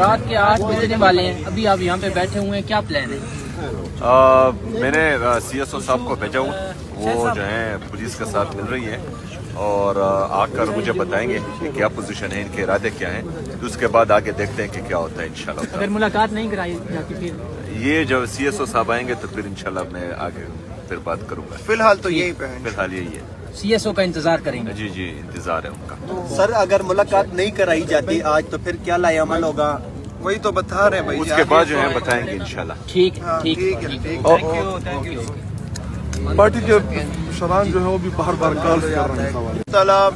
رات کے 8 بجنے والے ہیں، ابھی آپ یہاں پہ بیٹھے ہوئے ہیں، کیا پلان ہے؟ میں نے سی ایس او صاحب کو بھیجا ہوں، وہ جو ہیں پولیس کے ساتھ مل رہی ہیں اور آ کر مجھے بتائیں گے کہ کیا پوزیشن ہے، ان کے ارادے کیا ہیں، تو اس کے بعد آگے دیکھتے ہیں کہ کیا ہوتا ہے انشاءاللہ۔ اگر ملاقات نہیں کرائی جاتی پھر یہ جو سی ایس او صاحب آئیں گے تو پھر انشاءاللہ میں آگے پھر بات کروں گا۔ فی الحال تو یہی پہ فی الحال یہی ہے۔ سی ایس او کا انتظار کریں گے؟ جی جی انتظار ہے ان کا۔ سر اگر ملاقات نہیں کرائی جاتی آج تو پھر کیا لائے عمل ہوگا؟ وہی تو بتا رہے ہیں بھائی، اس کے بعد جو ہے بتائیں گے انشاءاللہ۔ ٹھیک ٹھیک پارٹی کے شران جو ہے وہ بھی بار بار کال کر رہے ہیں۔ تعالیٰ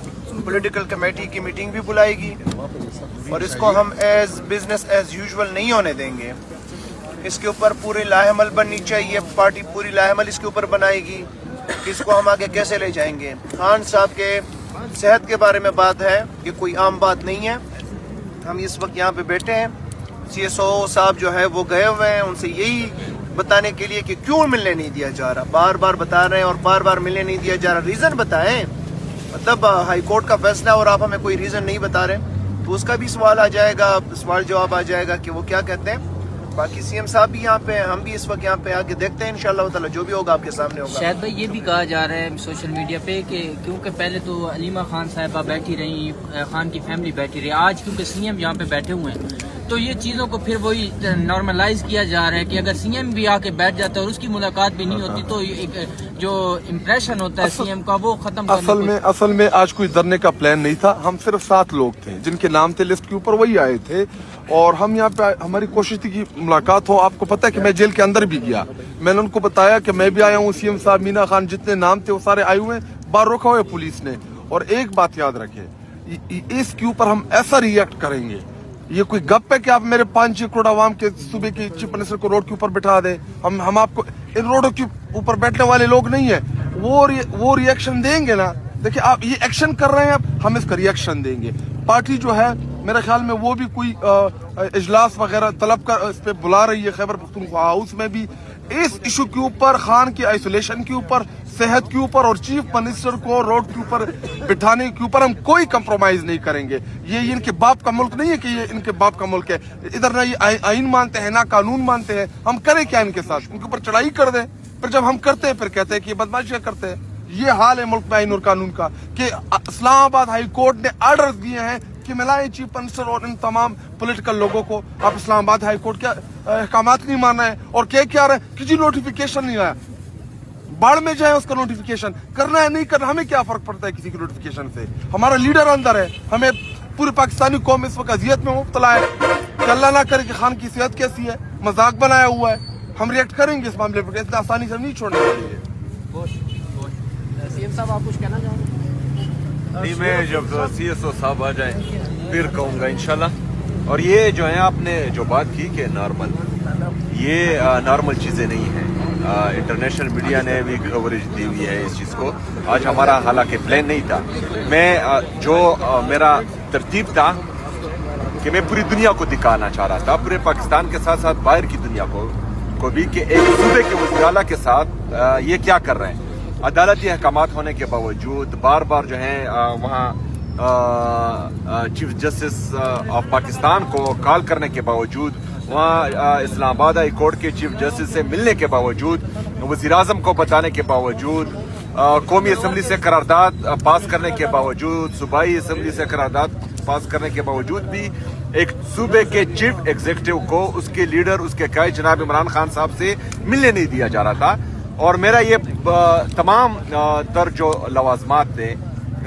پولیٹیکل کمیٹی کی میٹنگ بھی بلائے گی اور اس کو ہم بزنس ایز یوزول نہیں ہونے دیں گے، اس کے اوپر پورے لاہ عمل بننی چاہیے، پارٹی پوری لاہ عمل اس کے اوپر بنائے گی، اس کو ہم آگے کیسے لے جائیں گے۔ خان صاحب کے صحت کے بارے میں بات ہے، یہ کوئی عام بات نہیں ہے، ہم اس وقت یہاں پہ بیٹھے ہیں، سی ایس او صاحب جو ہے وہ گئے ہوئے ہیں، ان سے یہی بتانے کے لیے کہ کیوں ملنے نہیں دیا جا رہا، بار بار بتا رہے ہیں اور بار بار ملنے نہیں دیا جا رہا، ریزن بتائیں، مطلب ہائی کورٹ کا فیصلہ ہے اور آپ ہمیں کوئی ریزن نہیں بتا رہے، تو اس کا بھی سوال آ جائے گا، سوال جواب آ جائے گا کہ وہ کیا کہتے ہیں۔ باقی سی ایم صاحب بھی یہاں پہ ہیں، ہم بھی اس وقت یہاں پہ آگے دیکھتے ہیں انشاءاللہ تعالی جو بھی ہوگا آپ کے سامنے ہوگا۔ شاید بھائی یہ بھی کہا جا رہا ہے سوشل میڈیا پہ کہ کیونکہ پہلے تو علیمہ خان صاحبہ بیٹھی رہی، خان کی فیملی بیٹھی رہی، آج کیونکہ سی ایم یہاں پہ بیٹھے ہوئے ہیں تو یہ چیزوں کو پھر وہی نارملائز کیا جا رہا ہے کہ اگر سی ایم بھی آ کے بیٹھ جاتا ہے اور اس کی ملاقات بھی نہیں ہوتی تو ایک جو امپریشن ہوتا ہے سی ایم کا وہ ختم اصل میں آج کوئی ڈرنے کا پلان نہیں تھا، ہم صرف 7 لوگ تھے جن کے نام تھے لسٹ کے اوپر، وہی آئے تھے اور ہم یہاں پہ ہماری کوشش تھی کہ ملاقات ہو۔ آپ کو پتہ ہے کہ میں جیل کے اندر بھی گیا، میں نے ان کو بتایا کہ میں بھی آیا ہوں، سی ایم صاحب، مینا خان، جتنے نام تھے وہ سارے آئے ہوئے ہیں، باہر روکا ہوا ہے پولیس نے۔ اور ایک بات یاد رکھیں، اس کے اوپر ہم ایسا ریئیکٹ کریں گے، یہ کوئی گپ ہے کہ آپ میرے 5-6 کروڑ عوام کے صوبے کے چیف منسٹر کو روڈ کے اوپر بٹھا دیں؟ ہم آپ کو ان روڈوں کے اوپر بیٹھنے والے لوگ نہیں ہیں، وہ ریئیکشن دیں گے نا۔ دیکھیں آپ یہ ایکشن کر رہے ہیں، ہم اس کا ریئیکشن دیں گے۔ پارٹی جو ہے میرے خیال میں وہ بھی کوئی اجلاس وغیرہ طلب کر اس پہ بلا رہی ہے، خیبر پختونخوا ہاؤس میں بھی اس ایشو کے اوپر، خان کی آئسولیشن کے اوپر، صحت کے اوپر اور چیف منسٹر کو روڈ کے اوپر بٹھانے کے اوپر ہم کوئی کمپرومائز نہیں کریں گے۔ یہ ان کے باپ کا ملک نہیں ہے کہ یہ ان کے باپ کا ملک ہے، ادھر نہ یہ آئین مانتے ہیں نہ قانون مانتے ہیں، ہم کریں کیا ان کے ساتھ؟ ان کے اوپر چڑھائی کر دیں، پھر جب ہم کرتے ہیں پھر کہتے ہیں کہ یہ بدماشیاں کرتے ہیں۔ یہ حال ہے ملک میں آئین اور قانون کا کہ اسلام آباد ہائی کورٹ نے آرڈر دیے ہیں کہ ملائیں چیف منسٹر اور ان تمام پولیٹیکل لوگوں کو۔ آپ اسلام آباد ہائی کورٹ کے احکامات نہیں مان رہے ہیں اور کیا رہے ہیں کہ جی نوٹیفیکیشن نہیں آیا، باڑ میں جائے اس کا نوٹیفیکیشن، کرنا ہے نہیں کرنا، ہمیں کیا فرق پڑتا ہے کسی کی نوٹیفیکیشن سے؟ ہمارا لیڈر اندر ہے، ہمیں پوری پاکستانی قوم اس وقت اذیت میں مبتلا ہے کہ اللہ نہ کرے کہ خان کی صحت کیسی ہے، مذاق بنایا ہوا ہے، ہم ریئیکٹ کریں گے اس معاملے پر، اتنا آسانی سے نہیں چھوڑنے والے ہیں۔ سی ایم صاحب آپ کچھ کہنا چاہیں گے؟ نہیں، میں جب سی ایس او صاحب آ جائیں پھر کہوں گا انشاءاللہ۔ اور یہ جو ہے آپ نے جو بات کی کہ نارمل، یہ نارمل چیزیں نہیں ہیں، انٹرنیشنل میڈیا نے بھی کوریج دی ہوئی ہے اس چیز کو۔ آج ہمارا حالانکہ پلان نہیں تھا، میں جو میرا ترتیب تھا کہ میں پوری دنیا کو دکھانا چاہ رہا تھا، پورے پاکستان کے ساتھ ساتھ باہر کی دنیا کو بھی، کہ ایک صوبے کے وزیر اعلیٰ کے ساتھ یہ کیا کر رہے ہیں۔ عدالتی احکامات ہونے کے باوجود بار بار جو ہے وہاں چیف جسٹس آف پاکستان کو کال کرنے کے باوجود، وہاں اسلام آباد ہائی کورٹ کے چیف جسٹس سے ملنے کے باوجود، وزیر اعظم کو بتانے کے باوجود، قومی اسمبلی سے قرارداد پاس کرنے کے باوجود، صوبائی اسمبلی سے قرارداد پاس کرنے کے باوجود بھی ایک صوبے کے چیف ایگزیکٹو کو اس کے لیڈر، اس کے قائد جناب عمران خان صاحب سے ملنے نہیں دیا جا رہا تھا۔ اور میرا یہ تمام تر جو لوازمات تھے،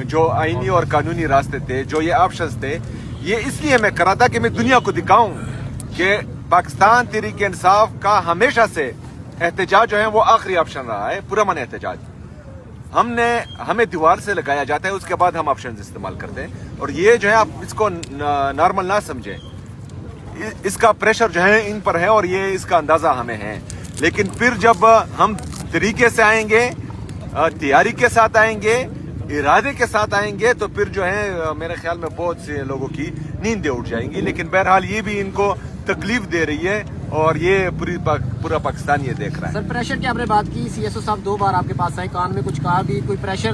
جو آئینی اور قانونی راستے تھے، جو یہ آپشنز تھے، یہ اس لیے میں کرا تھا کہ میں دنیا کو دکھاؤں کہ پاکستان تحریک انصاف کا ہمیشہ سے احتجاج جو ہے وہ آخری آپشن رہا ہے، پرامن احتجاج۔ ہمیں دیوار سے لگایا جاتا ہے، اس کے بعد ہم آپشنز استعمال کرتے ہیں، اور یہ جو ہے آپ اس کو نارمل نہ سمجھیں، اس کا پریشر جو ہے ان پر ہے اور یہ اس کا اندازہ ہمیں ہے۔ لیکن پھر جب ہم طریقے سے آئیں گے، تیاری کے ساتھ آئیں گے، ارادے کے ساتھ آئیں گے، تو پھر جو ہے میرے خیال میں بہت سے لوگوں کی نیندیں اٹھ جائیں گی۔ لیکن بہرحال یہ بھی ان کو تکلیف دے رہی ہے اور یہ پورا پاکستان یہ دیکھ رہا ہے۔ سر پریشر کی آپ نے بات کی، سی ایس او صاحب 2 بار آپ کے پاس آئے، کان میں کچھ کہا بھی، کوئی پریشر